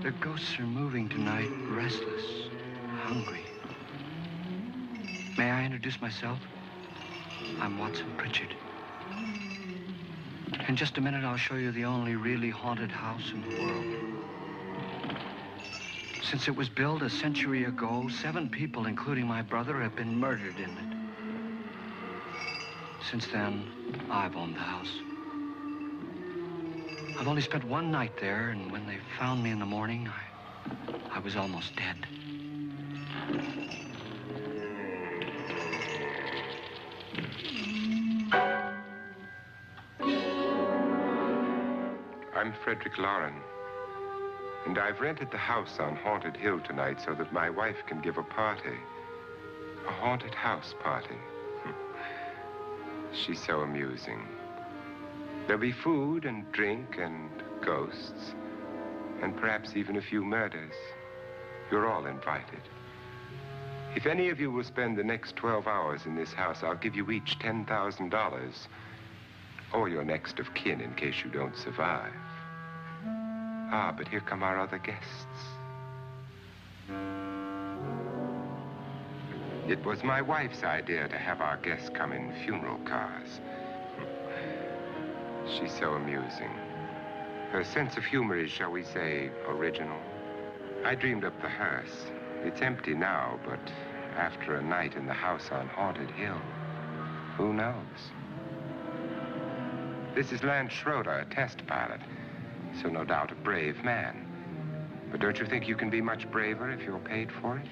The ghosts are moving tonight, restless, hungry. May I introduce myself? I'm Watson Pritchard. In just a minute, I'll show you the only really haunted house in the world. Since it was built a century ago, 7 people, including my brother, have been murdered in it. Since then, I've owned the house. I've only spent one night there, and when they found me in the morning, I was almost dead. I'm Frederick Lauren, and I've rented the house on Haunted Hill tonight so that my wife can give a party. A haunted house party. She's so amusing. There'll be food and drink and ghosts, and perhaps even a few murders. You're all invited. If any of you will spend the next 12 hours in this house, I'll give you each $10,000, or your next of kin in case you don't survive. Ah, but here come our other guests. It was my wife's idea to have our guests come in funeral cars. She's so amusing. Her sense of humor is, shall we say, original. I dreamed up the hearse. It's empty now, but after a night in the house on Haunted Hill, who knows? This is Lance Schroeder, a test pilot, so no doubt a brave man. But don't you think you can be much braver if you're paid for it?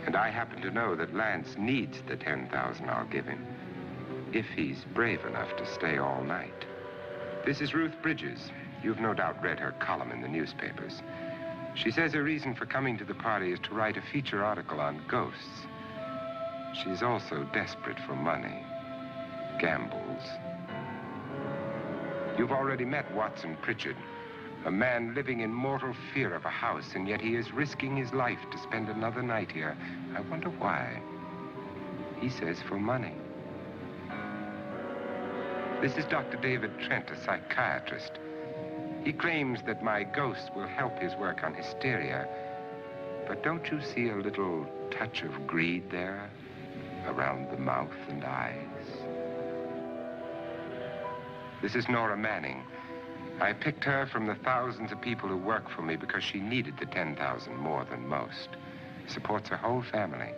And I happen to know that Lance needs the $10,000 I'll give him, if he's brave enough to stay all night. This is Ruth Bridges. You've no doubt read her column in the newspapers. She says her reason for coming to the party is to write a feature article on ghosts. She's also desperate for money, gambles. You've already met Watson Pritchard, a man living in mortal fear of a house, and yet he is risking his life to spend another night here. I wonder why. He says for money. This is Dr. David Trent, a psychiatrist. He claims that my ghost will help his work on hysteria. But don't you see a little touch of greed there around the mouth and eyes? This is Nora Manning. I picked her from the thousands of people who work for me because she needed the $10,000 more than most. Supports her whole family.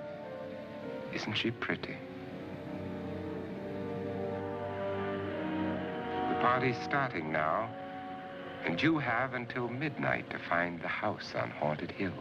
Isn't she pretty? The party's starting now, and you have until midnight to find the house on Haunted Hill.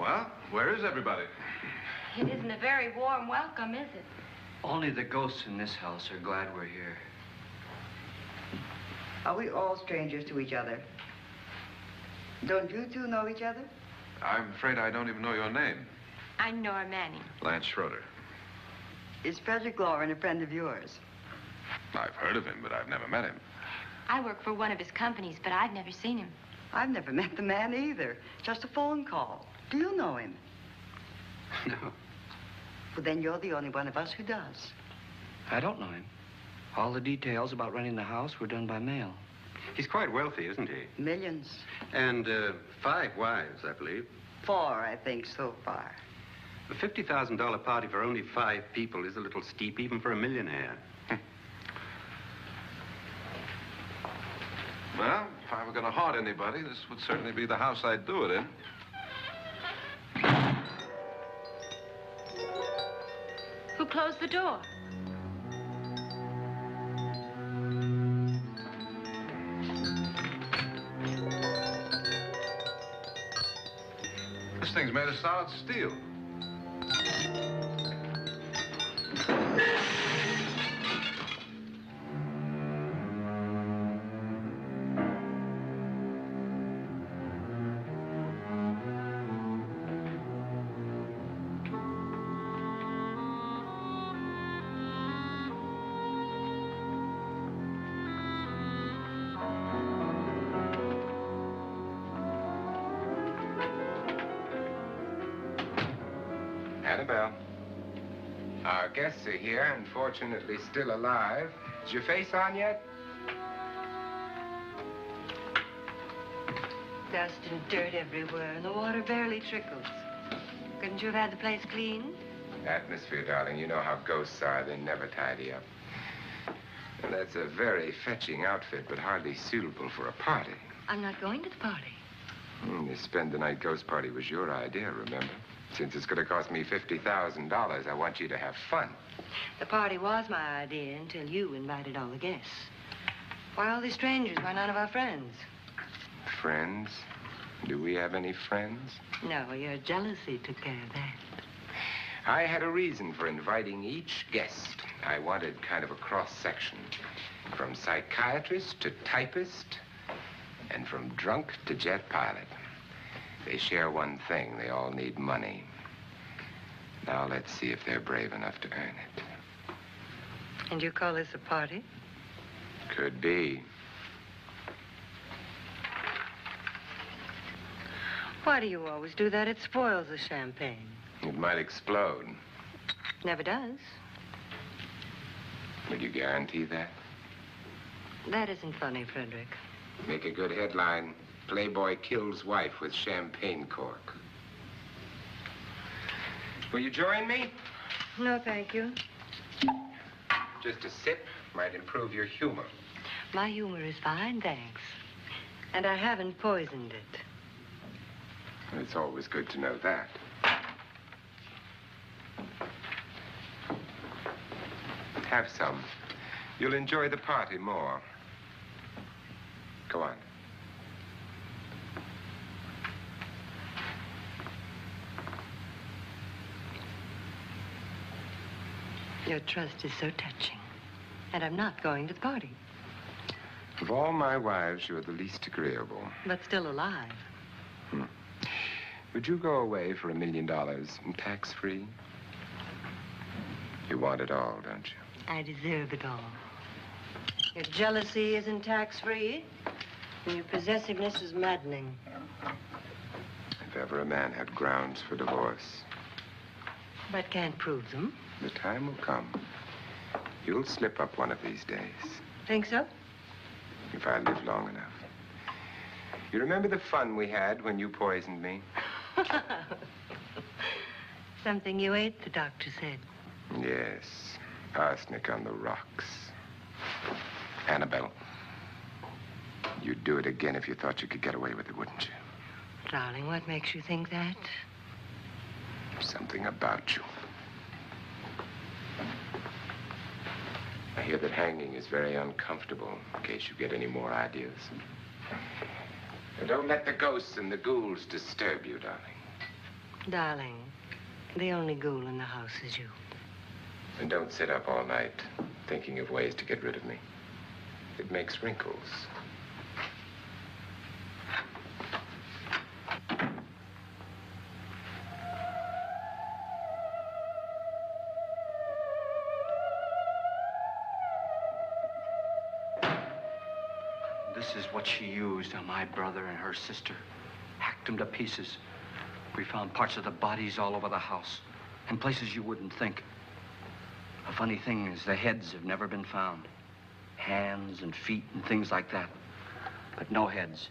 Well, where is everybody? It isn't a very warm welcome, is it? Only the ghosts in this house are glad we're here. Are we all strangers to each other? Don't you two know each other? I'm afraid I don't even know your name. I'm Nora Manning. Lance Schroeder. Is Frederick Lauren a friend of yours? I've heard of him, but I've never met him. I work for one of his companies, but I've never seen him. I've never met the man either. Just a phone call. Do you know him? No, Well, then you're the only one of us who does. I don't know him. All the details about renting the house were done by mail. He's quite wealthy, isn't he? Millions. And 5 wives, I believe. 4, I think, so far. A $50,000 party for only 5 people is a little steep, even for a millionaire. Well, if I were going to haunt anybody, this would certainly be the house I'd do it in. Who closed the door? This thing's made of solid steel. Annabelle. Our guests are here, unfortunately still alive. Is your face on yet? Dust and dirt everywhere, and the water barely trickles. Couldn't you have had the place cleaned? Atmosphere, darling. You know how ghosts are. They never tidy up. And that's a very fetching outfit, but hardly suitable for a party. I'm not going to the party. The spend-the-night ghost party was your idea, remember? Since it's going to cost me $50,000, I want you to have fun. The party was my idea until you invited all the guests. Why all these strangers? Why none of our friends? Friends? Do we have any friends? No, your jealousy took care of that. I had a reason for inviting each guest. I wanted kind of a cross-section. From psychiatrist to typist, and from drunk to jet pilot. They share one thing. They all need money. Now let's see if they're brave enough to earn it. And you call this a party? Could be. Why do you always do that? It spoils the champagne. It might explode. Never does. Would you guarantee that? That isn't funny, Frederick. Make a good headline. Playboy kills wife with champagne cork. Will you join me? No, thank you. Just a sip might improve your humor. My humor is fine, thanks. And I haven't poisoned it. It's always good to know that. Have some. You'll enjoy the party more. Go on. Your trust is so touching. And I'm not going to the party. Of all my wives, you're the least agreeable. But still alive. Would you go away for $1 million tax-free? You want it all, don't you? I deserve it all. Your jealousy isn't tax-free, and your possessiveness is maddening. If ever a man had grounds for divorce, But can't prove them. the time will come. You'll slip up one of these days, Think so? if I live long enough. You remember the fun we had when you poisoned me? Something you ate, the doctor said. Yes, arsenic on the rocks. Annabelle, you'd do it again if you thought you could get away with it, wouldn't you? Darling, what makes you think that? Something about you. I hear that hanging is very uncomfortable, in case you get any more ideas. And don't let the ghosts and the ghouls disturb you, darling. Darling, the only ghoul in the house is you. And don't sit up all night thinking of ways to get rid of me. It makes wrinkles. This is what she used on my brother and her sister. Hacked them to pieces. We found parts of the bodies all over the house. In places you wouldn't think. The funny thing is the heads have never been found. Hands and feet and things like that. But no heads.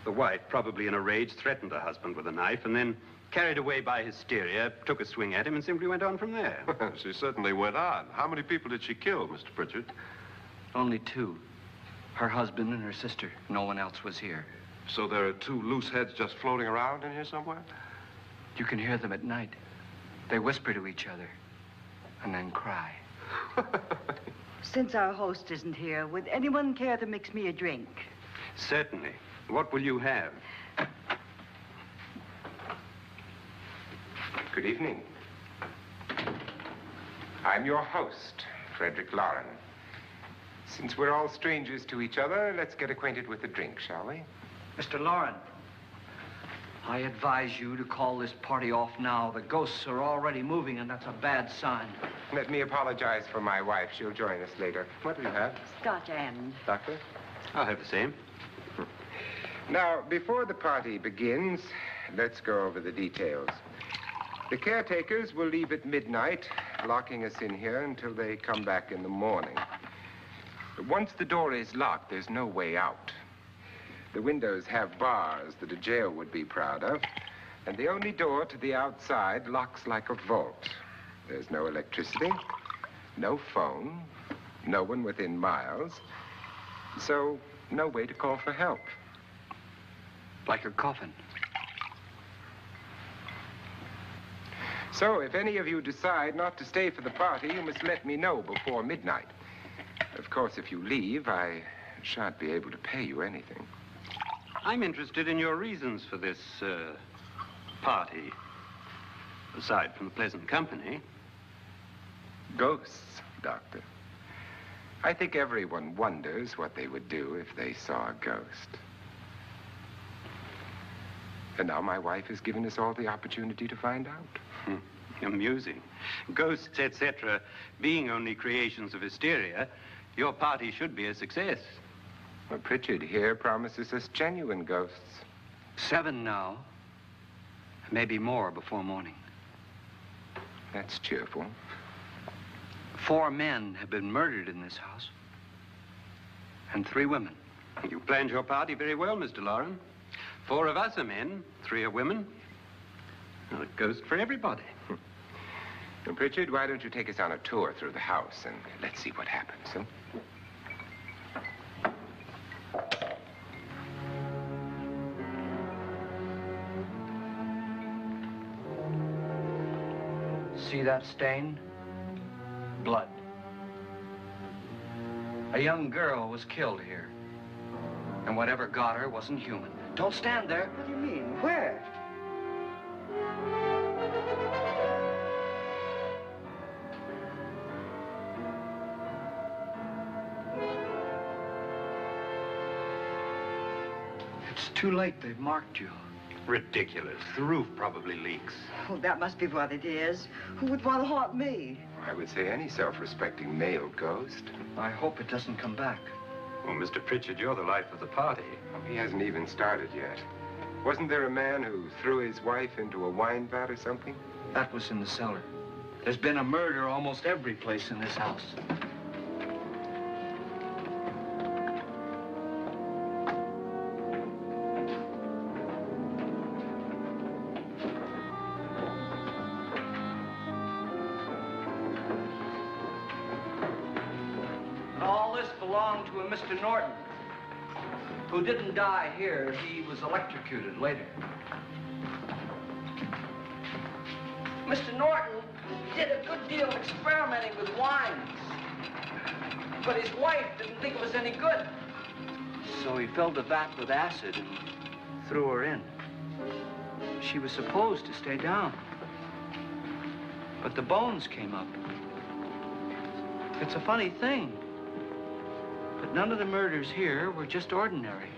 The wife, probably in a rage, threatened her husband with a knife and then, carried away by hysteria, took a swing at him and simply went on from there. She certainly went on. How many people did she kill, Mr. Pritchard? Only two. Her husband and her sister. No one else was here. So there are two loose heads just floating around in here somewhere? You can hear them at night. They whisper to each other and then cry. Since our host isn't here, would anyone care to mix me a drink? Certainly. What will you have? Good evening. I'm your host, Frederick Lauren. Since we're all strangers to each other, let's get acquainted with a drink, shall we? Mr. Lauren, I advise you to call this party off now. The ghosts are already moving, and that's a bad sign. Let me apologize for my wife. She'll join us later. What do you have? Scotch and. Doctor? I'll have the same. Now, before the party begins, let's go over the details. The caretakers will leave at midnight, locking us in here until they come back in the morning. Once the door is locked, there's no way out. The windows have bars that a jail would be proud of, and the only door to the outside locks like a vault. There's no electricity, no phone, no one within miles, so no way to call for help. Like a coffin. So if any of you decide not to stay for the party, you must let me know before midnight. Of course, if you leave, I shan't be able to pay you anything. I'm interested in your reasons for this, party. Aside from the pleasant company. Ghosts, Doctor. I think everyone wonders what they would do if they saw a ghost. And now my wife has given us all the opportunity to find out. Amusing. Ghosts, etc., being only creations of hysteria, your party should be a success. Well, Pritchard here promises us genuine ghosts. 7 now. Maybe more before morning. That's cheerful. 4 men have been murdered in this house. And 3 women. You planned your party very well, Mr. Lauren. 4 of us are men, 3 are women. Well, a ghost for everybody. Well, Pritchard, why don't you take us on a tour through the house and let's see what happens, huh? See that stain? Blood. A young girl was killed here. And whatever got her wasn't human. Don't stand there. What do you mean? Where? It's too late. They've marked you. Ridiculous. The roof probably leaks. Oh, that must be what it is. Who would want to haunt me? I would say any self-respecting male ghost. I hope it doesn't come back. Well, Mr. Pritchard, you're the life of the party. Oh, he hasn't even started yet. Wasn't there a man who threw his wife into a wine vat or something? That was in the cellar. There's been a murder almost every place in this house. And all this belonged to a Mr. Norton, who didn't die here. He was electrocuted later. Mr. Norton did a good deal of experimenting with wines. But his wife didn't think it was any good. So he filled the vat with acid and threw her in. she was supposed to stay down. But the bones came up. It's a funny thing, but none of the murders here were just ordinary.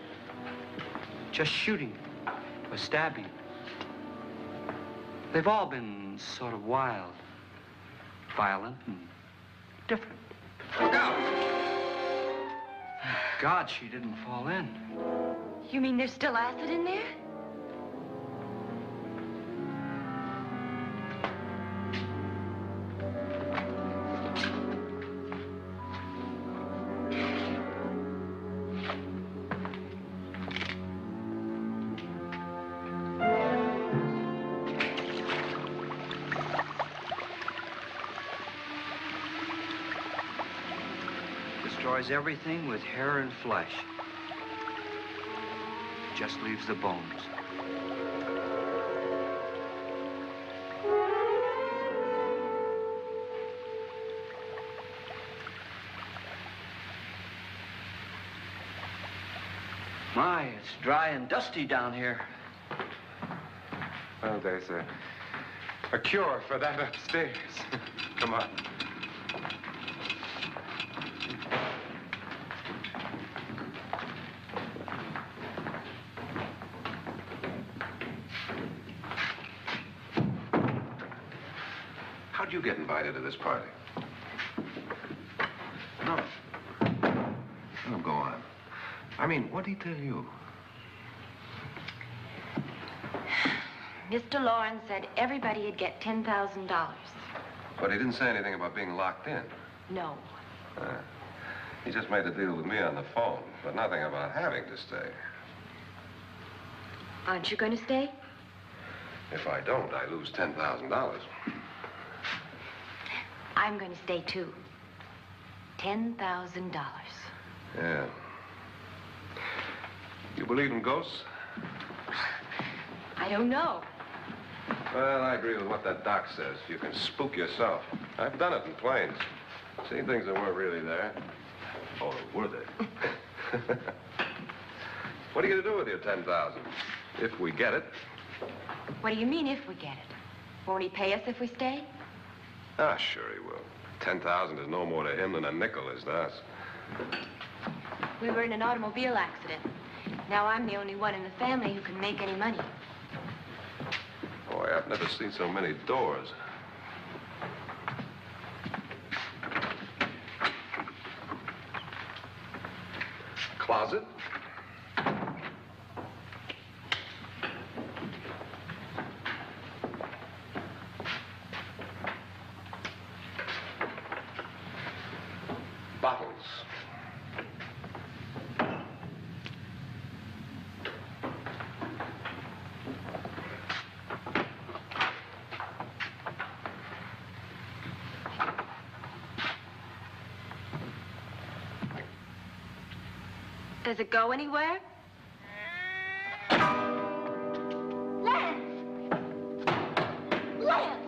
Just shooting or stabbing. They've all been sort of wild, violent, and different. Look out! Thank God she didn't fall in. You mean there's still acid in there? Destroys everything with hair and flesh. Just leaves the bones. My, it's dry and dusty down here. Well, there's a cure for that upstairs. Come on. How'd you get invited to this party? No. No, go on. I mean, what'd he tell you? Mr. Lawrence said everybody'd get $10,000. But he didn't say anything about being locked in. No. He just made a deal with me on the phone, but nothing about having to stay. Aren't you going to stay? If I don't, I lose $10,000. I'm going to stay, too. $10,000. Yeah. You believe in ghosts? I don't know. Well, I agree with what that doc says. You can spook yourself. I've done it in planes. Seen things that weren't really there. Or were they? What are you going to do with your $10,000? If we get it. What do you mean, if we get it? Won't he pay us if we stay? Ah, sure he will. 10,000 is no more to him than a nickel is to us. We were in an automobile accident. Now I'm the only one in the family who can make any money. Boy, I've never seen so many doors. Closet. Bottles. Does it go anywhere? Lance! Lance!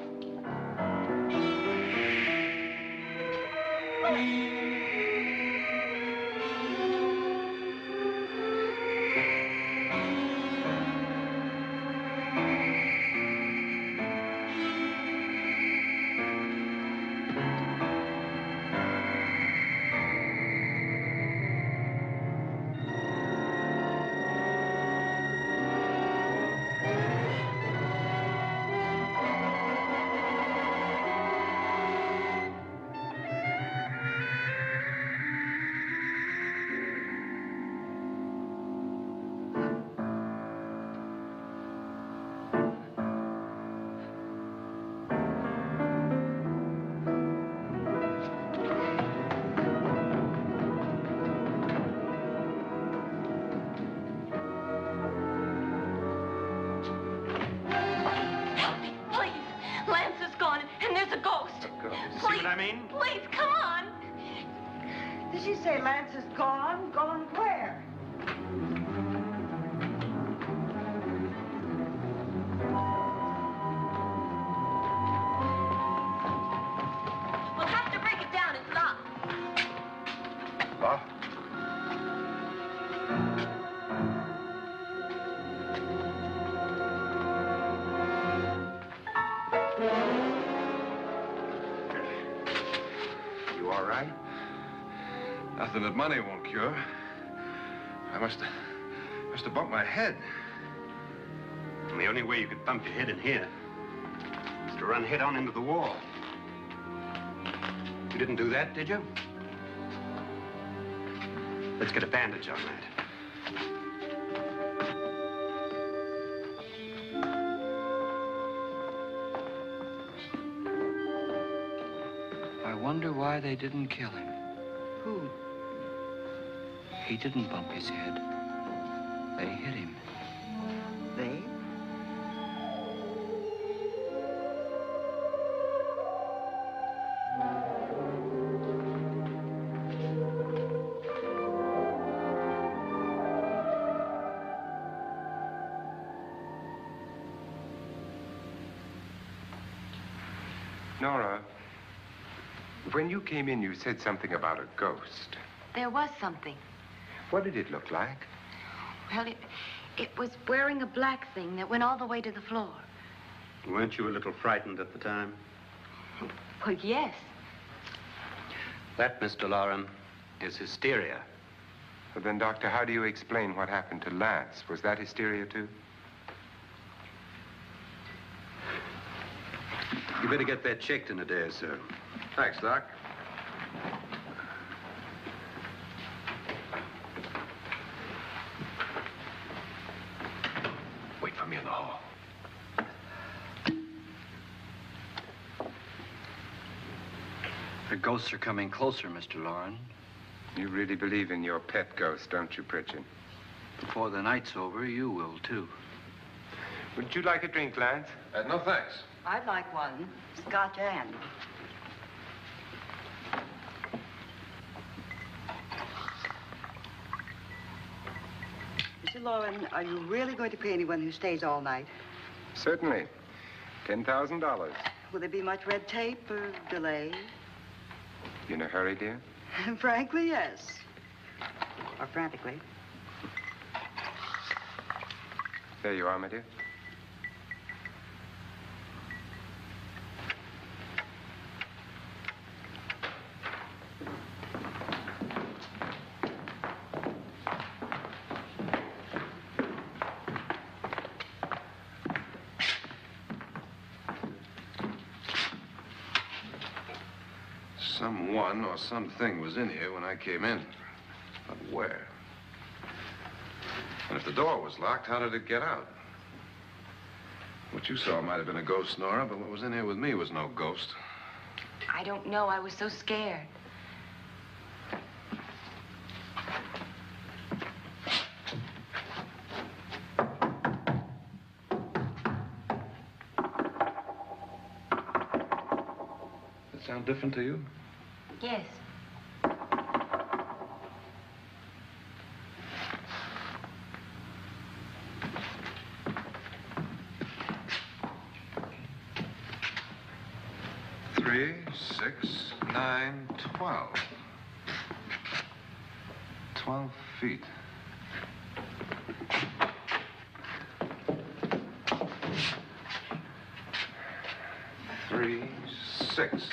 Please, come on. Did she say Lance is gone? Gone where? We'll have to break it down. It's locked. Locked? Nothing that money won't cure. I must have bumped my head. And the only way you could bump your head in here is to run head on into the wall. You didn't do that, did you? Let's get a bandage on that. I wonder why they didn't kill him. Who? He didn't bump his head. They hit him. They? Nora, when you came in, you said something about a ghost. There was something. What did it look like? Well, it was wearing a black thing that went all the way to the floor. Weren't you a little frightened at the time? Well, yes. That, Mr. Loren, is hysteria. Well, then, Doctor, how do you explain what happened to Lance? Was that hysteria, too? You better get that checked in a day or so. Thanks, Doc. Wait for me in the hall. The ghosts are coming closer, Mr. Loren. You really believe in your pet ghost, don't you, Pritchard? Before the night's over, you will, too. Would you like a drink, Lance? No, thanks. I'd like one. Scotch and. Mr. Loren, are you really going to pay anyone who stays all night? Certainly. $10,000. Will there be much red tape or delay? You in a hurry, dear? Frankly, yes. Or frantically. There you are, my dear. Someone or something was in here when I came in. But where? And if the door was locked, how did it get out? What you saw might have been a ghost, Nora, but what was in here with me was no ghost. I don't know. I was so scared. Does it sound different to you? Yes. Three, 6, 9, 12. 12 feet. Three, 6.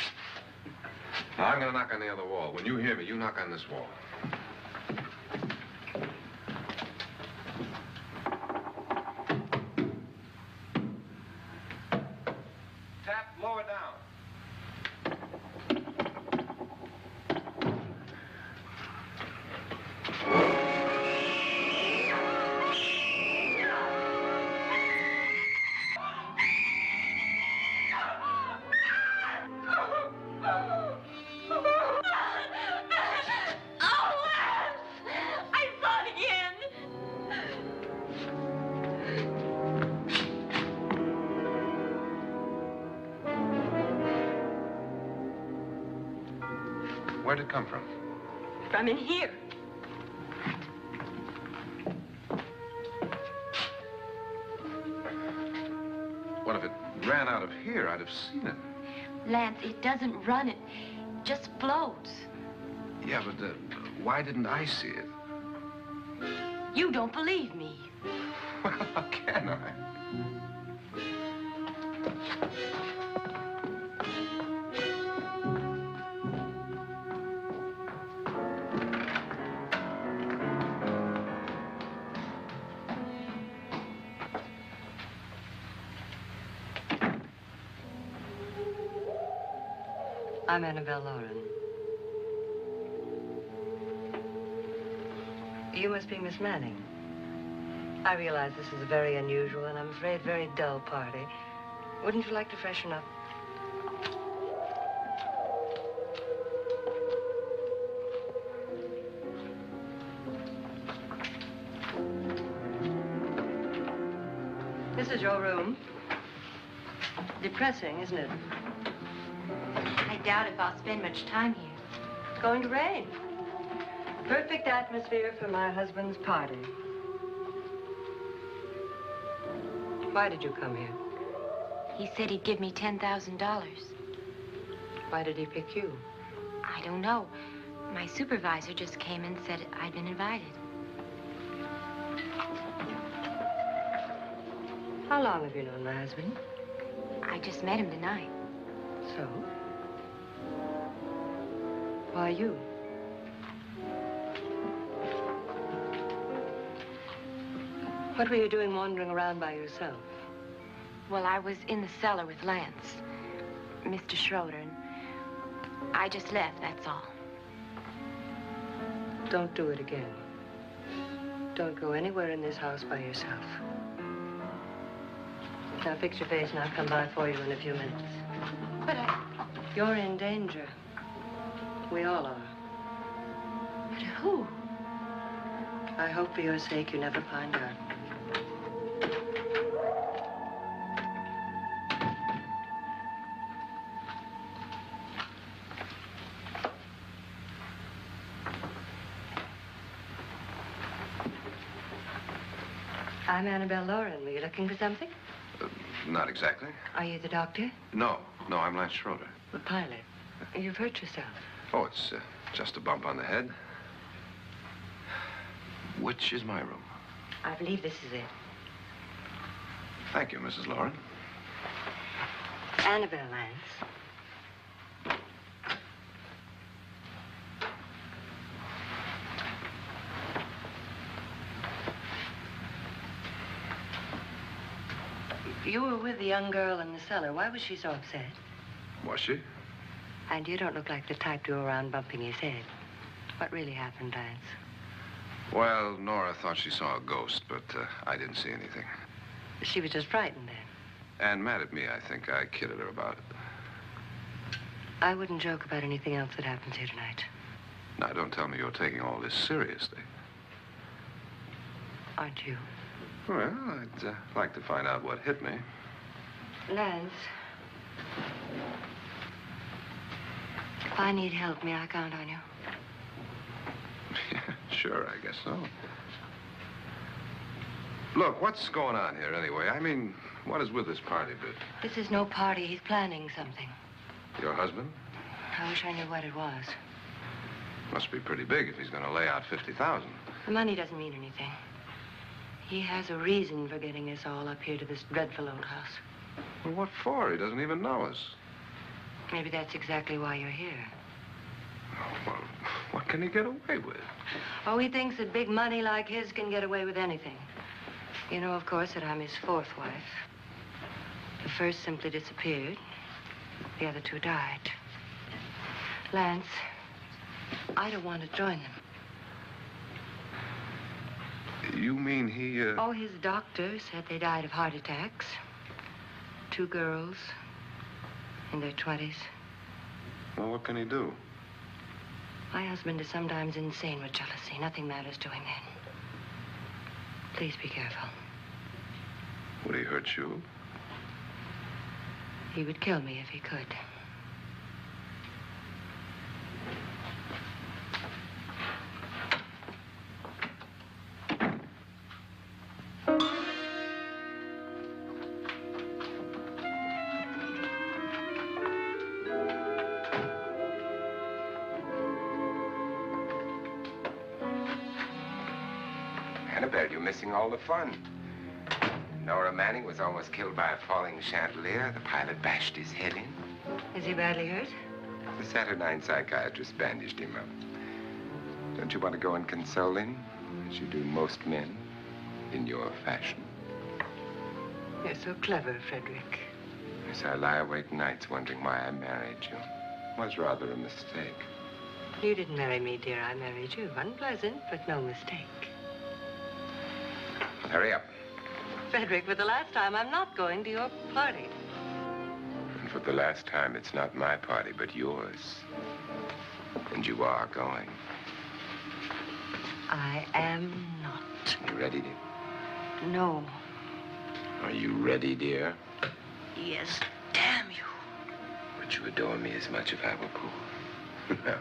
Now, I'm going to knock on the other wall. When you hear me, you knock on this wall. Tap lower down. Where'd it come from? From in here. What if it ran out of here? I'd have seen it. Lance, it doesn't run. It just floats. Yeah, but why didn't I see it? You don't believe me. Well, how can I? I'm Annabelle Lauren. You must be Miss Manning. I realize this is a very unusual and I'm afraid very dull party. Wouldn't you like to freshen up? This is your room. Depressing, isn't it? I doubt if I'll spend much time here. It's going to rain. Perfect atmosphere for my husband's party. Why did you come here? He said he'd give me $10,000. Why did he pick you? I don't know. My supervisor just came and said I'd been invited. How long have you known my husband? I just met him tonight. So? Why you? What were you doing wandering around by yourself? Well, I was in the cellar with Lance, Mr. Schroeder, and I just left, that's all. Don't do it again. Don't go anywhere in this house by yourself. Now fix your face and I'll come by for you in a few minutes. But You're in danger. We all are. But who? I hope for your sake you never find out. I'm Annabelle Lauren. Were you looking for something? Not exactly. Are you the doctor? No, I'm Lance Schroeder. The pilot. You've hurt yourself. Oh, it's just a bump on the head. Which is my room? I believe this is it. Thank you, Mrs. Lauren. Annabelle Lance. You were with the young girl in the cellar. Why was she so upset? Was she? And you don't look like the type to go around bumping his head. What really happened, Lance? Well, Nora thought she saw a ghost, but I didn't see anything. She was just frightened then. And mad at me, I think. I kidded her about it. I wouldn't joke about anything else that happens here tonight. Now, don't tell me you're taking all this seriously. Aren't you? Well, I'd like to find out what hit me. Lance. If I need help, may I count on you? Yeah, sure, I guess so. Look, what's going on here anyway? I mean, what is with this party bit? This is no party. He's planning something. Your husband? I wish I knew what it was. Must be pretty big if he's going to lay out 50,000. The money doesn't mean anything. He has a reason for getting us all up here to this dreadful old house. Well, what for? He doesn't even know us. Maybe that's exactly why you're here. Oh, well, what can he get away with? Oh, he thinks that big money like his can get away with anything. You know, of course, that I'm his fourth wife. The first simply disappeared. The other two died. Lance, I don't want to join them. You mean he, Oh, his doctor said they died of heart attacks. 2 girls in their 20s. Well, what can he do? My husband is sometimes insane with jealousy. Nothing matters to him then. Please be careful. Would he hurt you? He would kill me if he could. Annabelle, you're missing all the fun. Nora Manning was almost killed by a falling chandelier. The pilot bashed his head in. Is he badly hurt? The Saturnine psychiatrist bandaged him up. Don't you want to go and console him, as you do most men, in your fashion? You're so clever, Frederick. Yes, I lie awake nights wondering why I married you. was rather a mistake. You didn't marry me, dear. I married you. Unpleasant, but no mistake. Hurry up. Frederick, for the last time, I'm not going to your party. And for the last time, it's not my party, but yours. And you are going. I am not. You ready, dear? No. Are you ready, dear? Yes, damn you. Would you adore me as much if I were poor? No.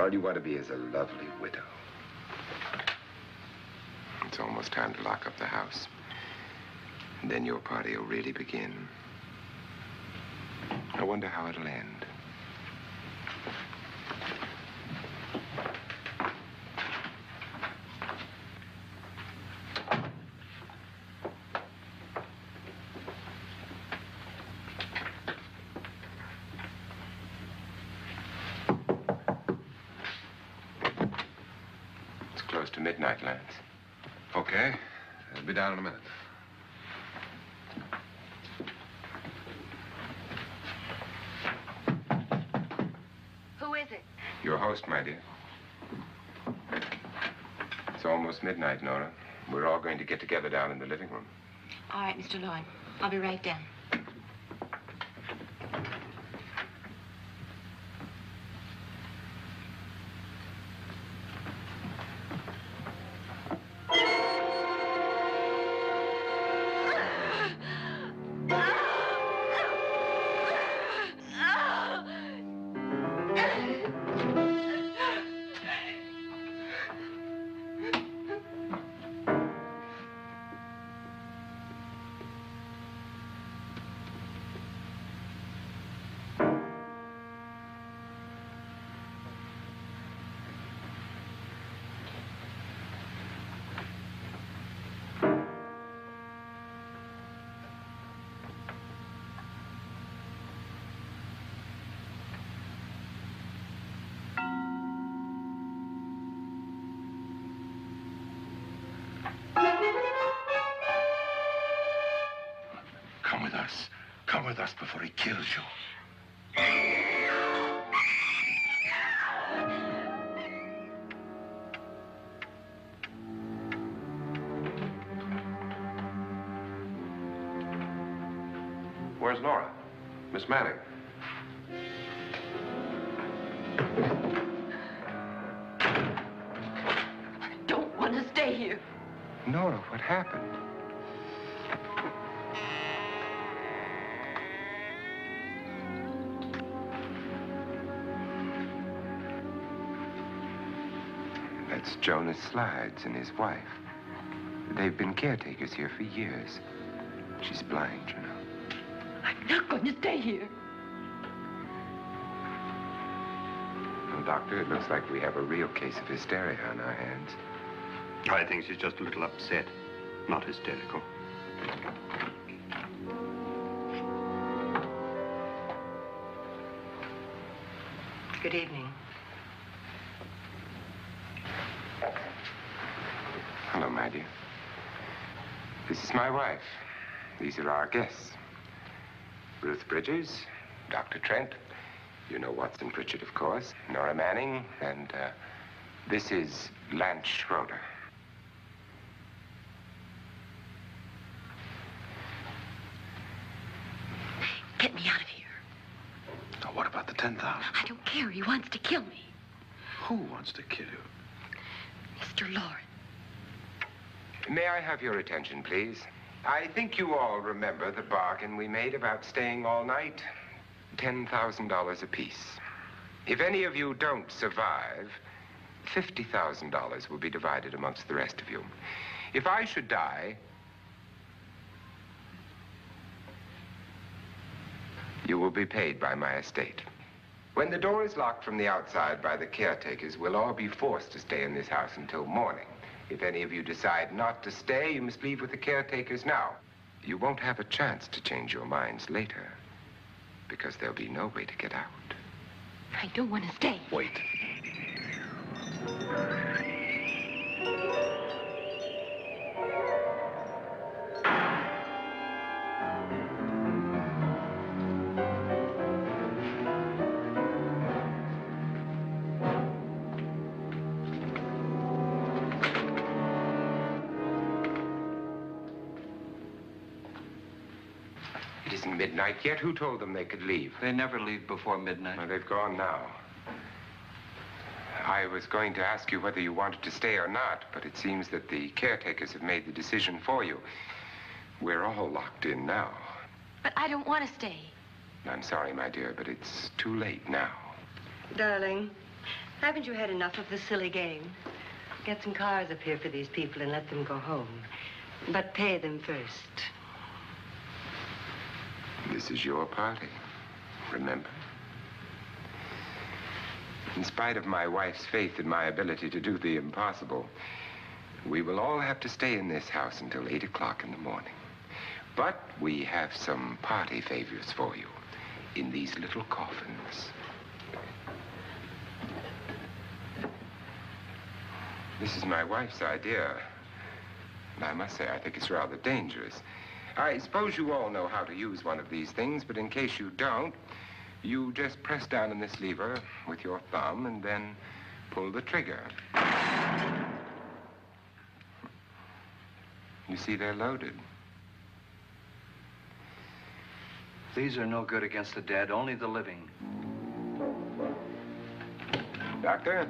All you want to be is a lovely widow. It's almost time to lock up the house. And then your party will really begin. I wonder how it'll end. It's close to midnight, Lance. Okay. I'll be down in a minute. Who is it? Your host, my dear. It's almost midnight, Nora. We're all going to get together down in the living room. All right, Mr. Lloyd. I'll be right down. Come with us. Come with us before he kills you. Where's Nora? Miss Manning. I don't want to stay here. Nora, what happened? That's Jonas Slides and his wife. They've been caretakers here for years. She's blind, you know. I'm not going to stay here. Well, Doctor, it looks like we have a real case of hysteria on our hands. I think she's just a little upset, not hysterical. Good evening. Hello, my dear. This is my wife. These are our guests. Ruth Bridges, Dr. Trent. You know Watson Pritchard, of course. Nora Manning, and this is Lance Schroeder. Get me out of here. Now, what about the 10,000? I don't care. He wants to kill me. Who wants to kill you? Mr. Lawrence. May I have your attention, please? I think you all remember the bargain we made about staying all night. $10,000 apiece. If any of you don't survive, $50,000 will be divided amongst the rest of you. If I should die, you will be paid by my estate. When the door is locked from the outside by the caretakers, we'll all be forced to stay in this house until morning. If any of you decide not to stay, you must leave with the caretakers now. You won't have a chance to change your minds later, because there'll be no way to get out. I don't want to stay. Wait. isn't midnight yet. Who told them they could leave? They never leave before midnight. Well, they've gone now. I was going to ask you whether you wanted to stay or not, but it seems that the caretakers have made the decision for you. We're all locked in now. But I don't want to stay. I'm sorry, my dear, but it's too late now. Darling, haven't you had enough of the silly game? Get some cars up here for these people and let them go home. But pay them first. This is your party, remember? In spite of my wife's faith in my ability to do the impossible, we will all have to stay in this house until 8 o'clock in the morning. But we have some party favors for you in these little coffins. This is my wife's idea. And I must say, I think it's rather dangerous. I suppose you all know how to use one of these things, but in case you don't, you just press down on this lever with your thumb and then pull the trigger. You see, they're loaded. These are no good against the dead, only the living. Doctor?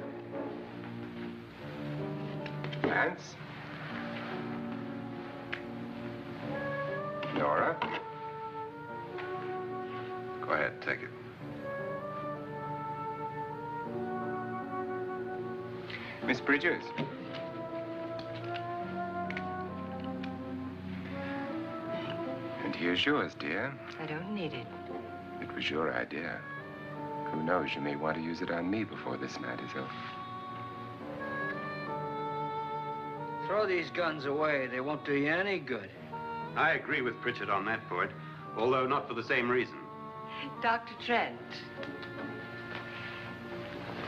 Lance? Nora? Go ahead, take it. Miss Bridges? And here's yours, dear. I don't need it. It was your idea. Who knows, you may want to use it on me before this night is over. Throw these guns away. They won't do you any good. I agree with Pritchard on that point, although not for the same reason. Dr. Trent,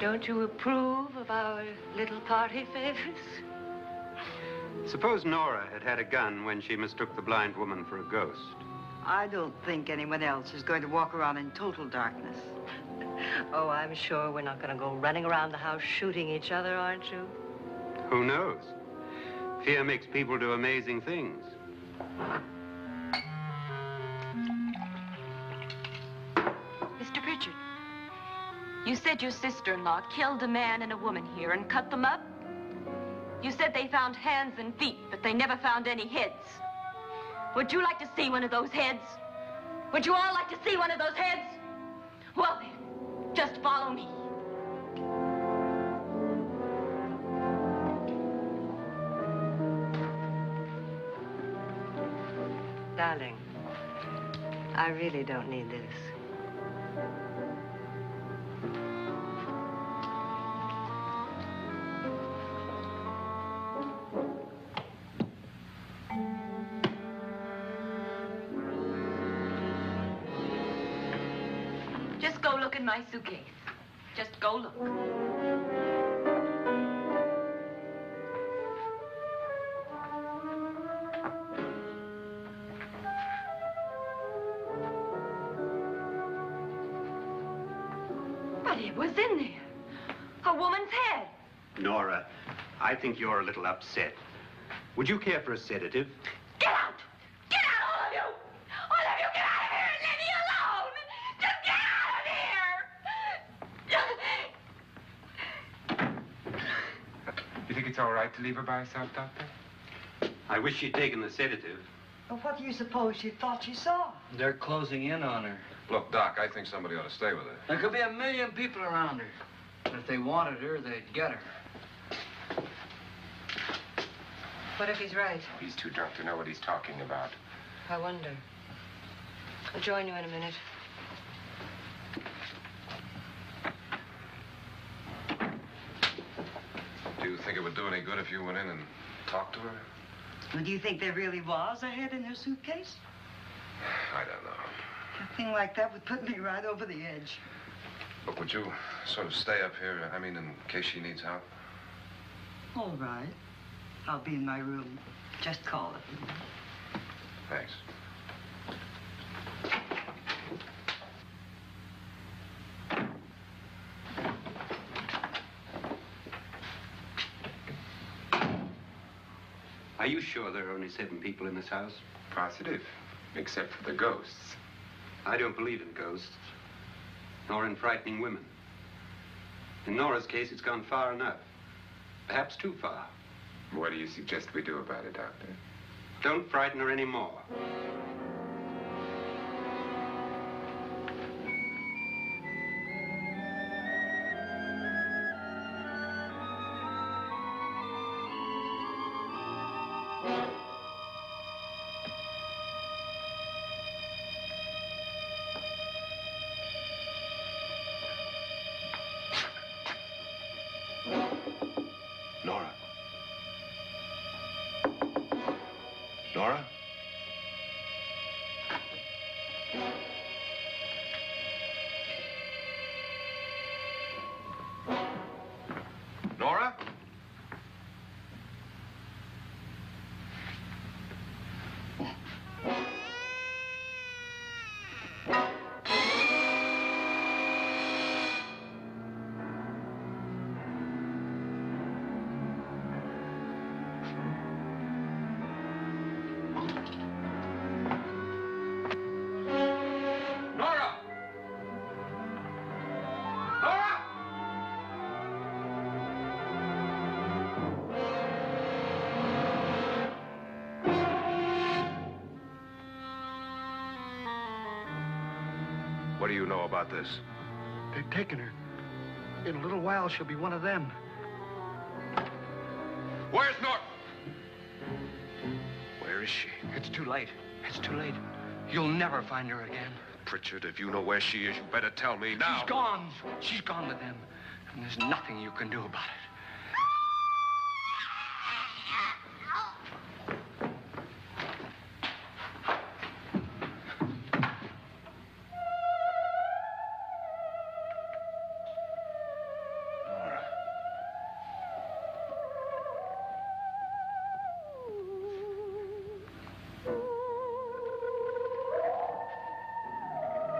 don't you approve of our little party favors? Suppose Nora had had a gun when she mistook the blind woman for a ghost. I don't think anyone else is going to walk around in total darkness. Oh, I'm sure we're not going to go running around the house shooting each other, aren't you? Who knows? Fear makes people do amazing things. Mr. Pritchard, you said your sister-in-law killed a man and a woman here and cut them up? You said they found hands and feet, but they never found any heads. Would you like to see one of those heads? Would you all like to see one of those heads? Well, then, just follow me. Darling, I really don't need this. Just go look in my suitcase. Just go look. But it was in there. A woman's head. Nora, I think you're a little upset. Would you care for a sedative? Get out! Get out, all of you! All of you, get out of here and leave me alone! Just get out of here! You think it's all right to leave her by herself, Doctor? I wish she'd taken the sedative. Well, what do you suppose she thought she saw? They're closing in on her. Look, Doc, I think somebody ought to stay with her. There could be 1 million people around her. If they wanted her, they'd get her. What if he's right? He's too drunk to know what he's talking about. I wonder. I'll join you in a minute. Do you think it would do any good if you went in and talked to her? Well, do you think there really was a head in her suitcase? I don't know. A thing like that would put me right over the edge. Look, would you sort of stay up here, I mean, in case she needs help? All right. I'll be in my room. Just call it. Thanks. Are you sure there are only 7 people in this house? Positive, except for the ghosts. I don't believe in ghosts, nor in frightening women. In Nora's case, it's gone far enough. Perhaps too far. What do you suggest we do about it, Doctor? Don't frighten her anymore. Nora? Nora? Nora? Nora! Nora! What do you know about this? They've taken her. In a little while, she'll be one of them. Where's Nora? Where is she? It's too late. It's too late. You'll never find her again. Pritchard, if you know where she is, you better tell me now. She's gone. She's gone with them. And there's nothing you can do about it. Nora.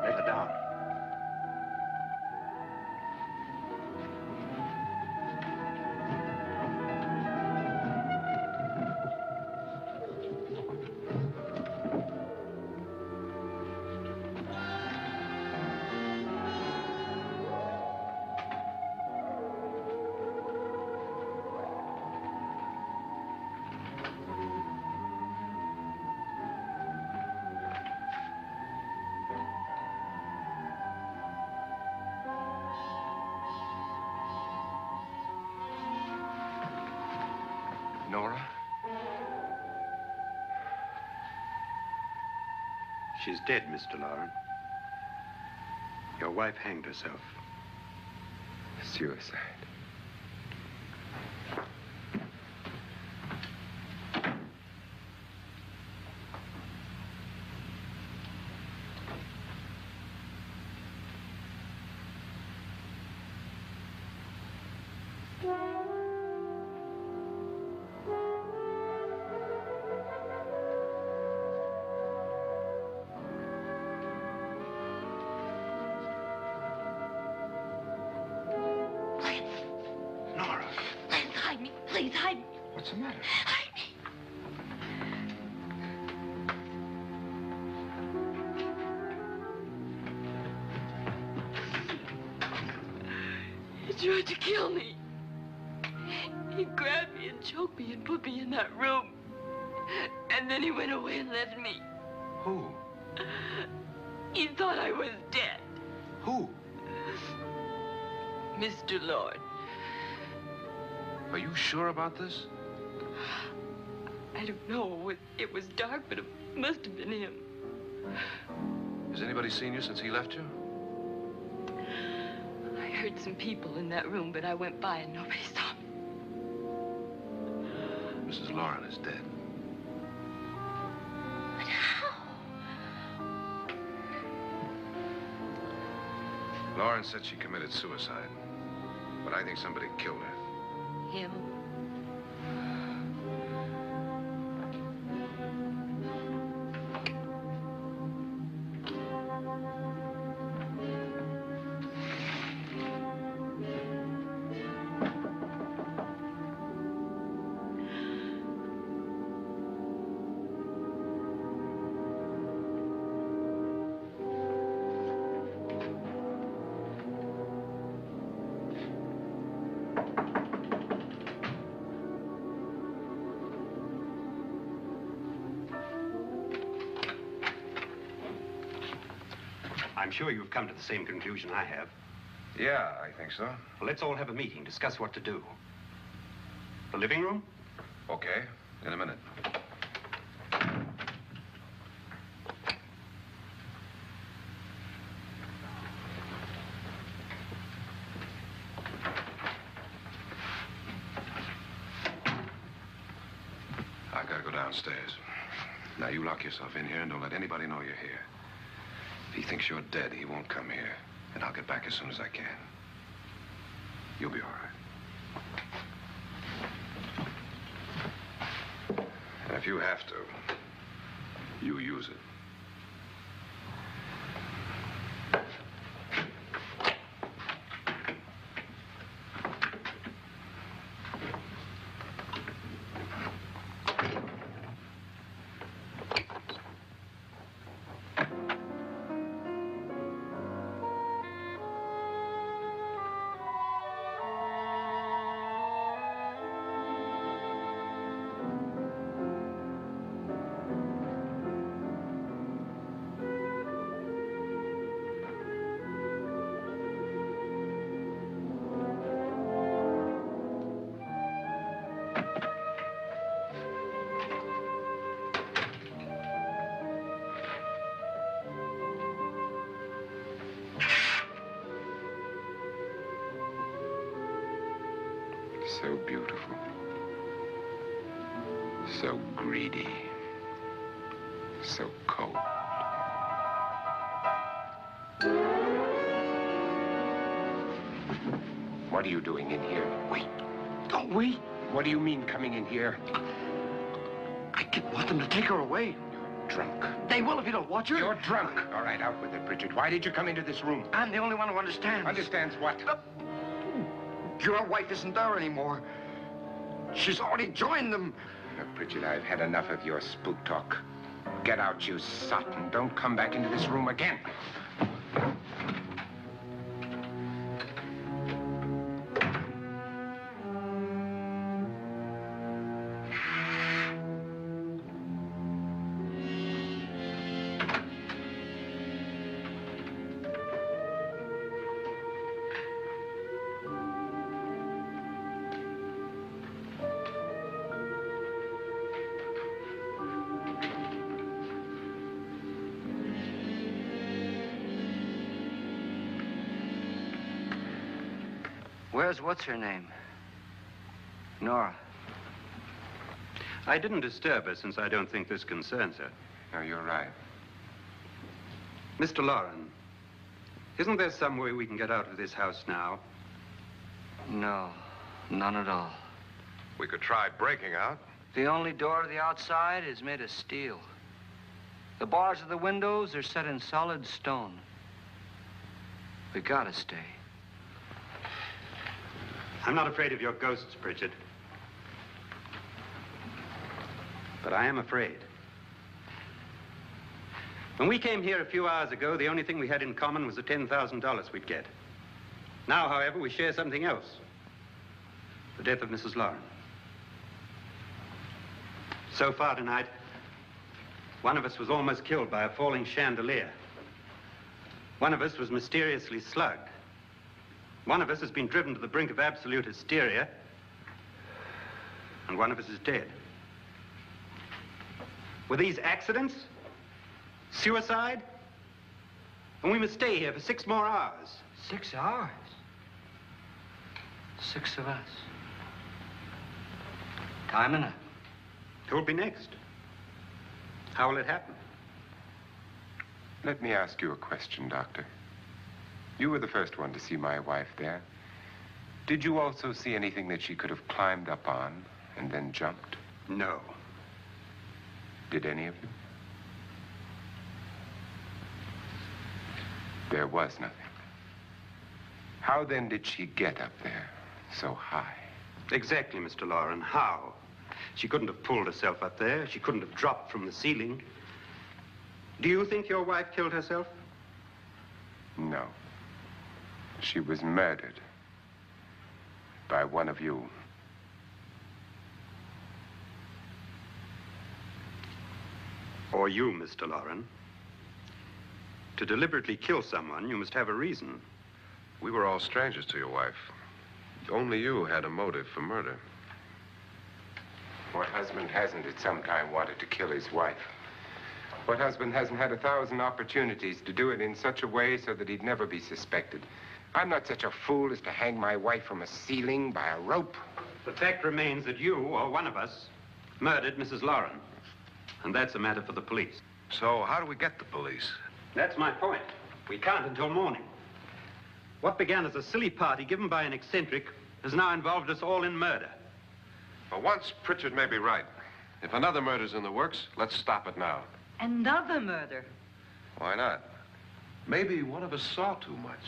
Lay her down. Nora? She's dead, Mr. Lauren. Your wife hanged herself. Suicide. Nora, Hide me. Please, hide me. what's the matter? Hide me. He tried to kill me. He grabbed me and choked me and put me in that room. And then he went away and left me. Who? He thought I was dead. Who? Mr. Lord. Are you sure about this? I don't know. It was dark, but it must have been him. Has anybody seen you since he left you? I heard some people in that room, but I went by and nobody saw me. Mrs. Lauren is dead. But how? Lauren said she committed suicide, but I think somebody killed her. Him? I'm sure you've come to the same conclusion I have. Yeah, I think so. Well, let's all have a meeting, discuss what to do. The living room? Okay, in a minute. I gotta go downstairs. Now, you lock yourself in here and don't let anybody know you're here. If he thinks you're dead, he won't come here. And I'll get back as soon as I can. You'll be all right. And if you have to, you use it. So beautiful. So greedy. So cold. What are you doing in here? Wait. Don't wait. What do you mean coming in here? I didn't want them to take her away. Drunk. They will if you don't watch her. You're drunk. All right, out with it, Pritchard. Why did you come into this room? I'm the only one who understands. Understands what? Your wife isn't there anymore. She's already joined them. Now, Pritchard, I've had enough of your spook talk. Get out, you sot, and don't come back into this room again. Where's what's-her-name? Nora. I didn't disturb her since I don't think this concerns her. No, you're right. Mr. Loren, isn't there some way we can get out of this house now? No, none at all. We could try breaking out. The only door to the outside is made of steel. The bars of the windows are set in solid stone. We gotta stay. I'm not afraid of your ghosts, Pritchard. But I am afraid. When we came here a few hours ago, the only thing we had in common was the $10,000 we'd get. Now, however, we share something else. The death of Mrs. Loren. So far tonight, one of us was almost killed by a falling chandelier. One of us was mysteriously slugged. One of us has been driven to the brink of absolute hysteria, and one of us is dead. Were these accidents? Suicide? And we must stay here for 6 more hours. 6 hours? 6 of us. Time enough. Who'll be next? How will it happen? Let me ask you a question, Doctor. You were the first one to see my wife there. Did you also see anything that she could have climbed up on and then jumped? No. Did any of you? There was nothing. How then did she get up there so high? Exactly, Mr. Loren. How? She couldn't have pulled herself up there. She couldn't have dropped from the ceiling. Do you think your wife killed herself? No. She was murdered by one of you. Or you, Mr. Loren. To deliberately kill someone, you must have a reason. We were all strangers to your wife. Only you had a motive for murder. What husband hasn't at some time wanted to kill his wife? What husband hasn't had 1,000 opportunities to do it in such a way so that he'd never be suspected? I'm not such a fool as to hang my wife from a ceiling by a rope. The fact remains that you, or one of us, murdered Mrs. Lauren. And that's a matter for the police. So how do we get the police? That's my point. We can't until morning. What began as a silly party given by an eccentric has now involved us all in murder. For once, Pritchard may be right. If another murder's in the works, let's stop it now. Another murder. Why not? Maybe one of us saw too much.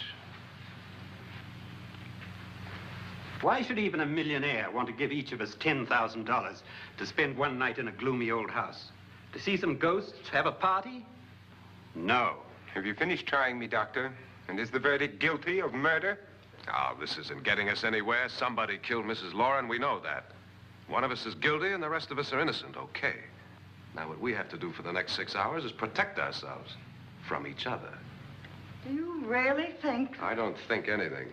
Why should even a millionaire want to give each of us $10,000 to spend one night in a gloomy old house? To see some ghosts, have a party? No. Have you finished trying me, Doctor? And is the verdict guilty of murder? Oh, this isn't getting us anywhere. Somebody killed Mrs. Lauren. We know that. One of us is guilty and the rest of us are innocent, okay. Now, what we have to do for the next 6 hours is protect ourselves from each other. Do you really think? I don't think anything.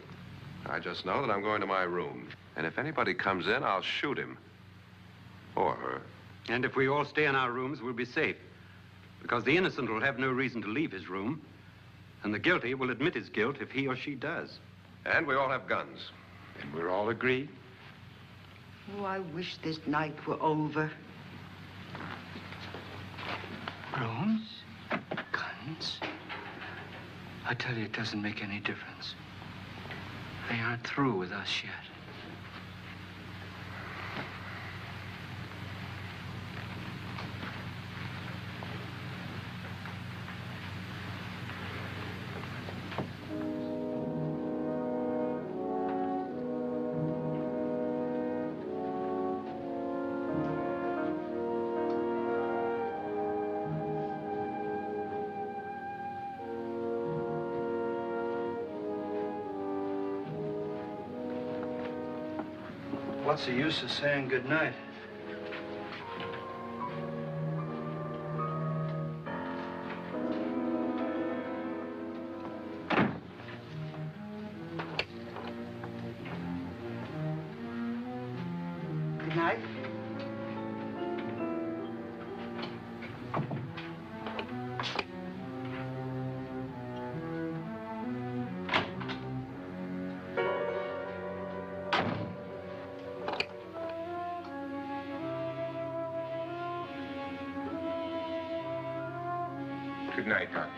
I just know that I'm going to my room. And if anybody comes in, I'll shoot him. Or her. And if we all stay in our rooms, we'll be safe. Because the innocent will have no reason to leave his room. And the guilty will admit his guilt if he or she does. And we all have guns. And we're all agreed? Oh, I wish this night were over. Rooms? Guns? I tell you, it doesn't make any difference. They aren't through with us yet. What's the use of saying goodnight? Good night. Good night, Doctor.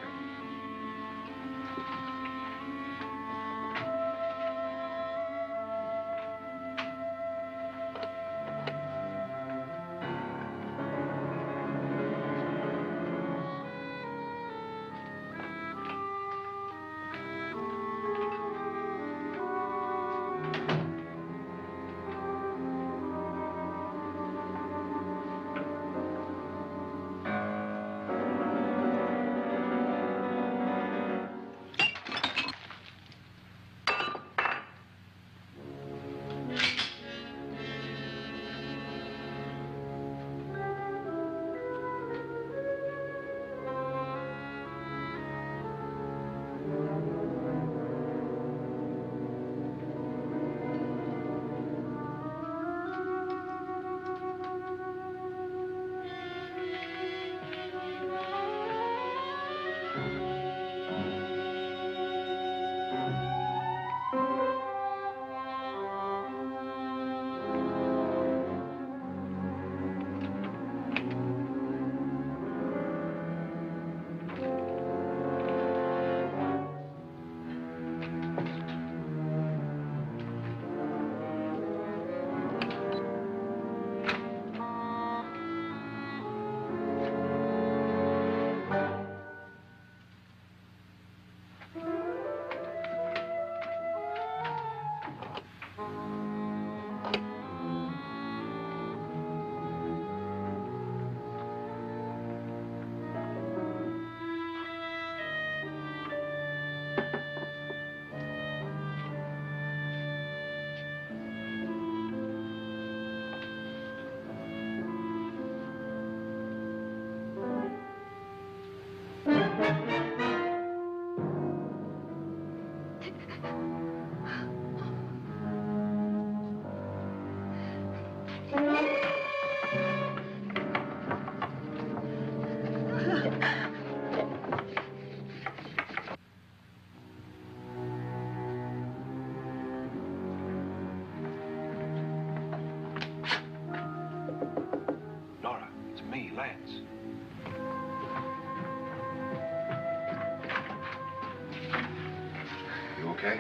okay?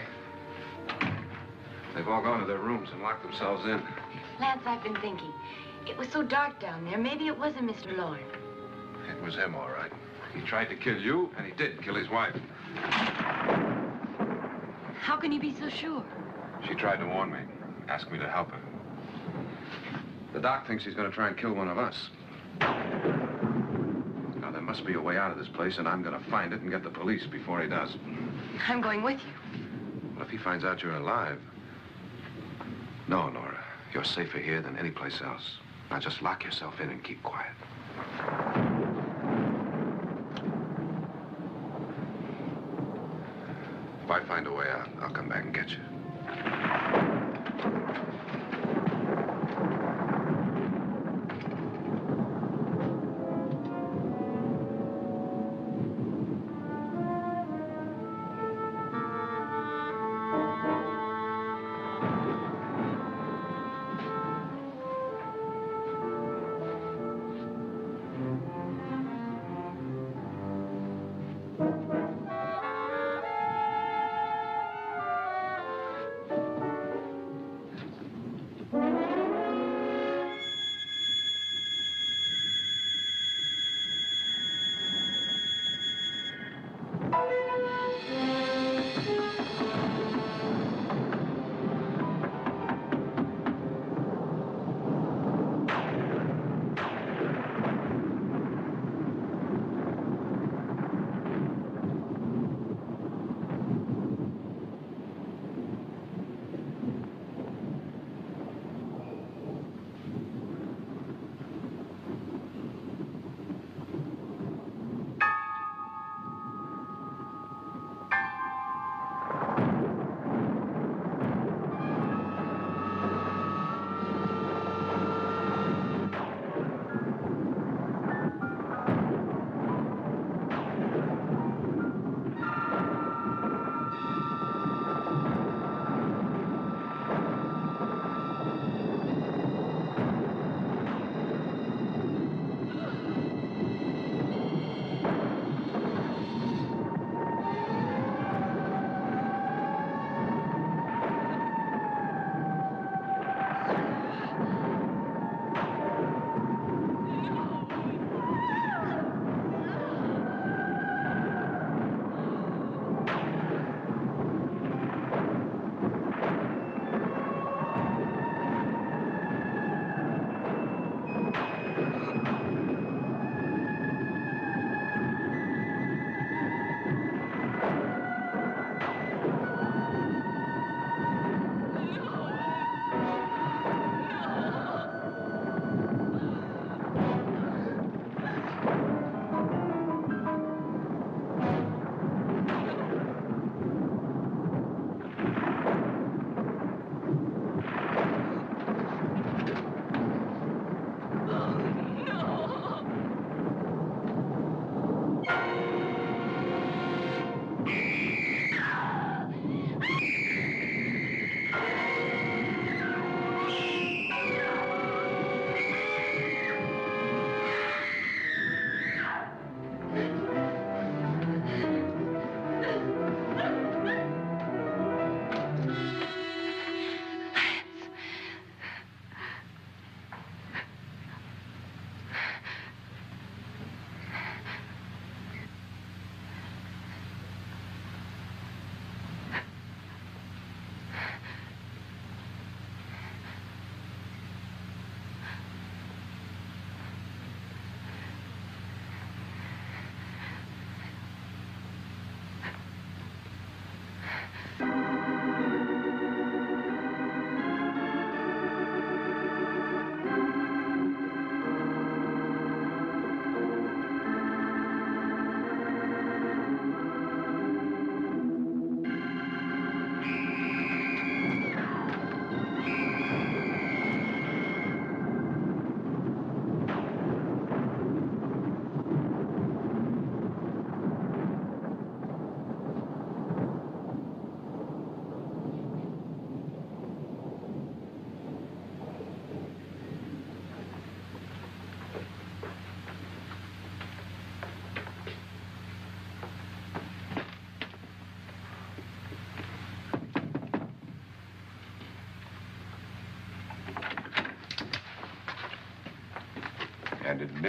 They've all gone to their rooms and locked themselves in. Lance, I've been thinking. It was so dark down there. Maybe it wasn't Mr. Lorne. It was him, all right. He tried to kill you, and he did kill his wife. How can you be so sure? She tried to warn me, asked me to help her. The doc thinks he's going to try and kill one of us. Now, there must be a way out of this place, and I'm going to find it and get the police before he does. I'm going with you. Well, if he finds out you're alive... No, Nora. You're safer here than any place else. Now, just lock yourself in and keep quiet. If I find a way out, I'll come back and get you.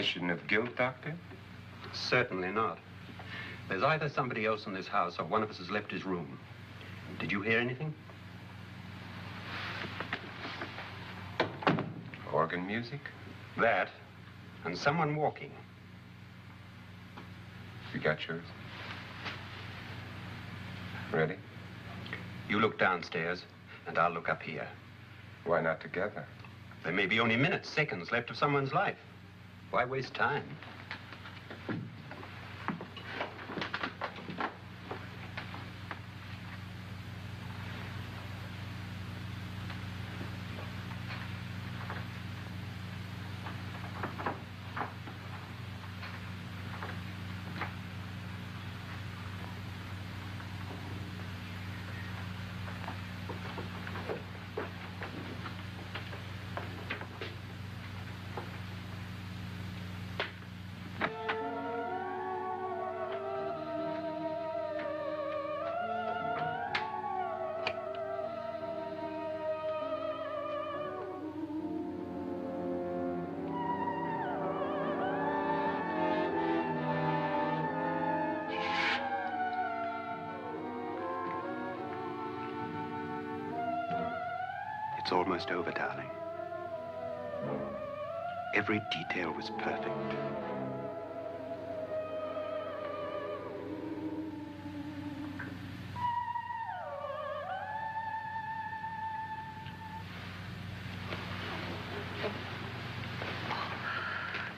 admission of guilt, Doctor? Certainly not. There's either somebody else in this house or one of us has left his room. Did you hear anything? Organ music? That, and someone walking. You got yours? Ready? You look downstairs, and I'll look up here. Why not together? There may be only minutes, seconds left of someone's life. Why waste time? It's almost over, darling. Every detail was perfect.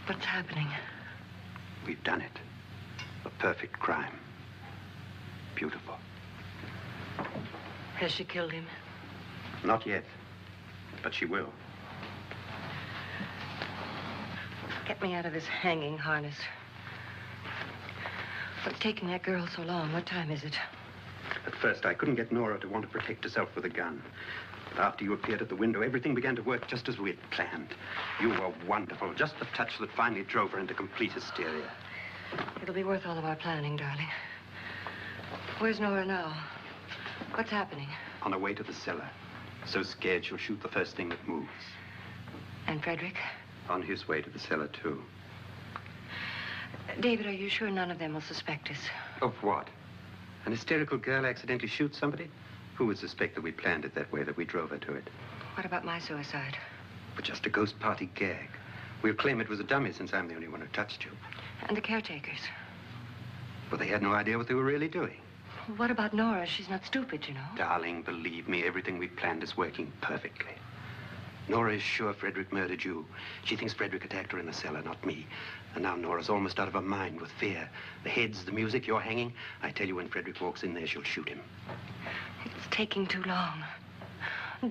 What's happening? We've done it. A perfect crime. Beautiful. Has she killed him? Not yet, but she will. Get me out of this hanging harness. What's taking that girl so long? What time is it? At first, I couldn't get Nora to want to protect herself with a gun. But after you appeared at the window, everything began to work just as we had planned. You were wonderful. Just the touch that finally drove her into complete hysteria. It'll be worth all of our planning, darling. Where's Nora now? What's happening? On her way to the cellar. So scared she'll shoot the first thing that moves. And Frederick? On his way to the cellar, too. David, are you sure none of them will suspect us? Of what? An hysterical girl accidentally shoots somebody? Who would suspect that we planned it that way, that we drove her to it? What about my suicide? But just a ghost party gag. We'll claim it was a dummy since I'm the only one who touched you. And the caretakers? Well, they had no idea what they were really doing. What about Nora? She's not stupid, you know. Darling, believe me, everything we planned is working perfectly. Nora is sure Frederick murdered you. She thinks Frederick attacked her in the cellar, not me. And now Nora's almost out of her mind with fear. The heads, the music, you're hanging. I tell you, when Frederick walks in there, she'll shoot him. It's taking too long.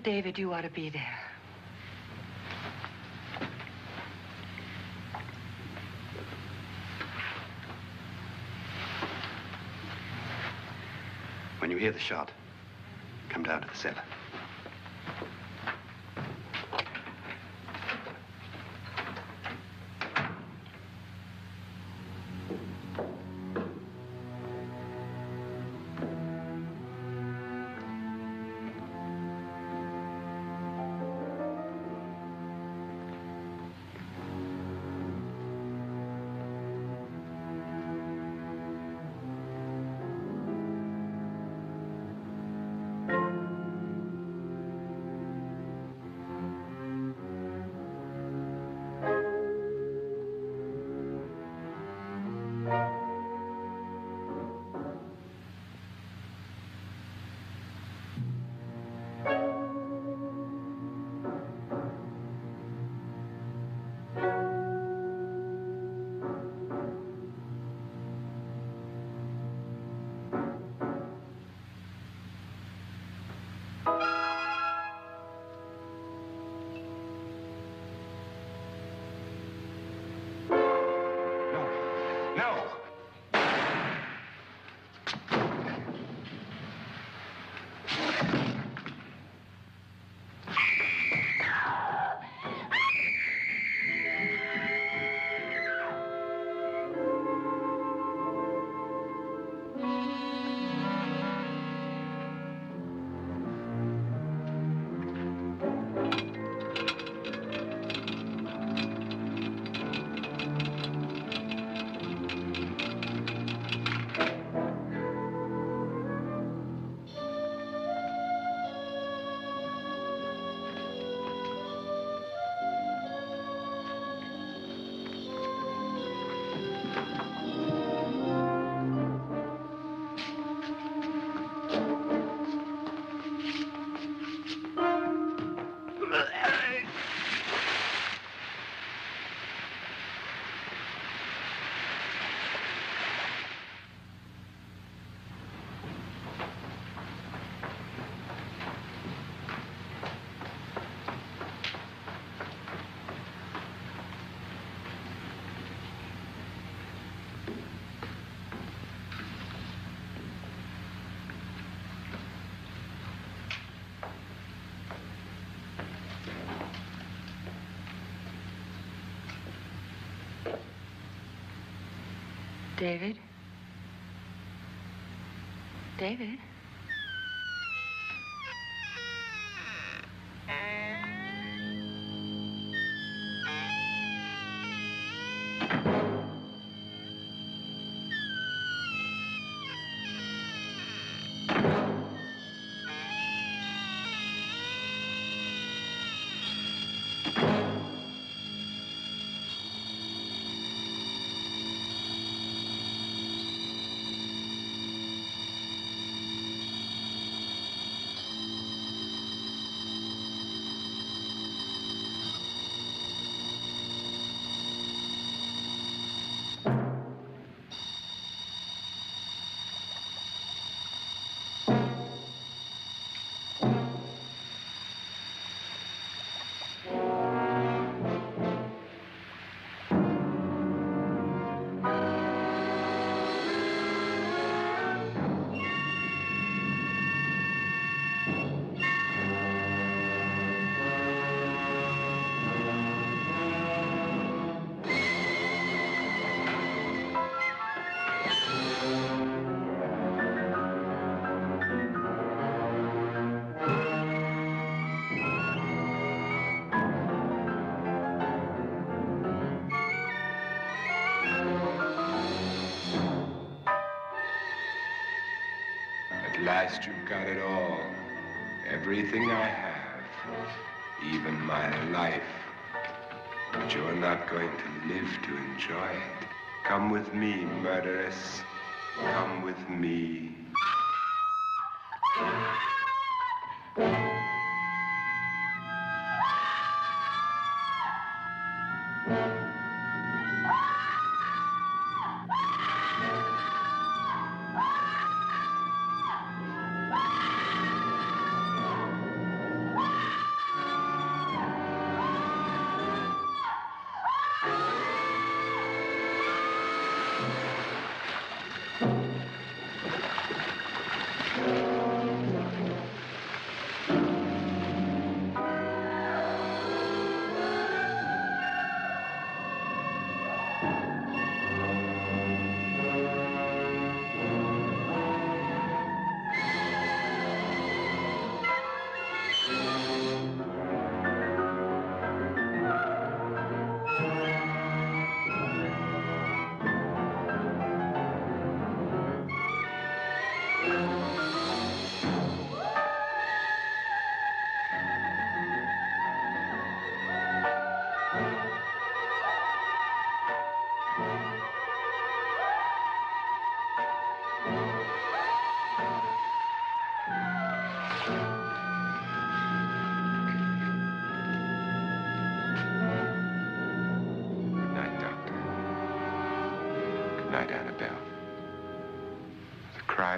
David, you ought to be there. When you hear the shot, come down to the cellar. David? David? At last you've got it all. Everything I have. Even my life. But you're not going to live to enjoy it. Come with me, murderess. Come with me.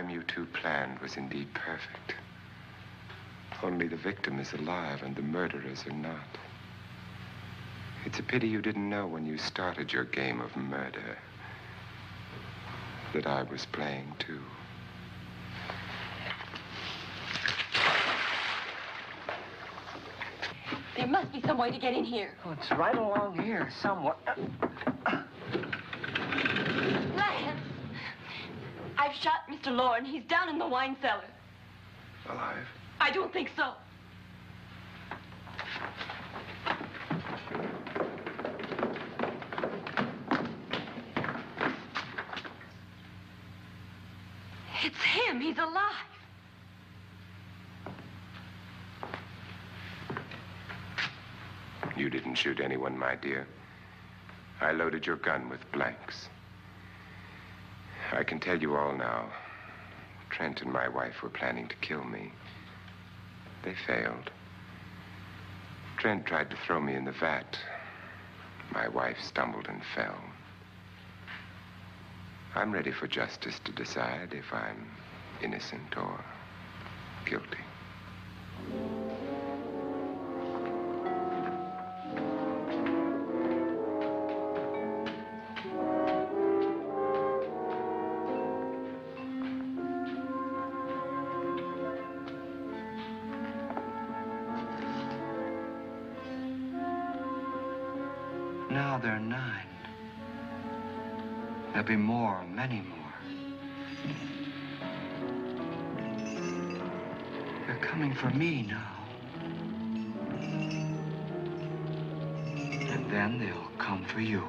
You two planned was indeed perfect. Only the victim is alive and the murderers are not. It's a pity you didn't know when you started your game of murder that I was playing too. There must be some way to get in here. Oh, it's right along here somewhere. Lance! I've shot Mr. Loren. He's down in the wine cellar. Alive? I don't think so. It's him. He's alive. You didn't shoot anyone, my dear. I loaded your gun with blanks. I can tell you all now. Trent and my wife were planning to kill me. They failed. Trent tried to throw me in the vat. My wife stumbled and fell. I'm ready for justice to decide if I'm innocent or guilty. Now they're 9. There'll be more, many more. They're coming for me now. And then they'll come for you.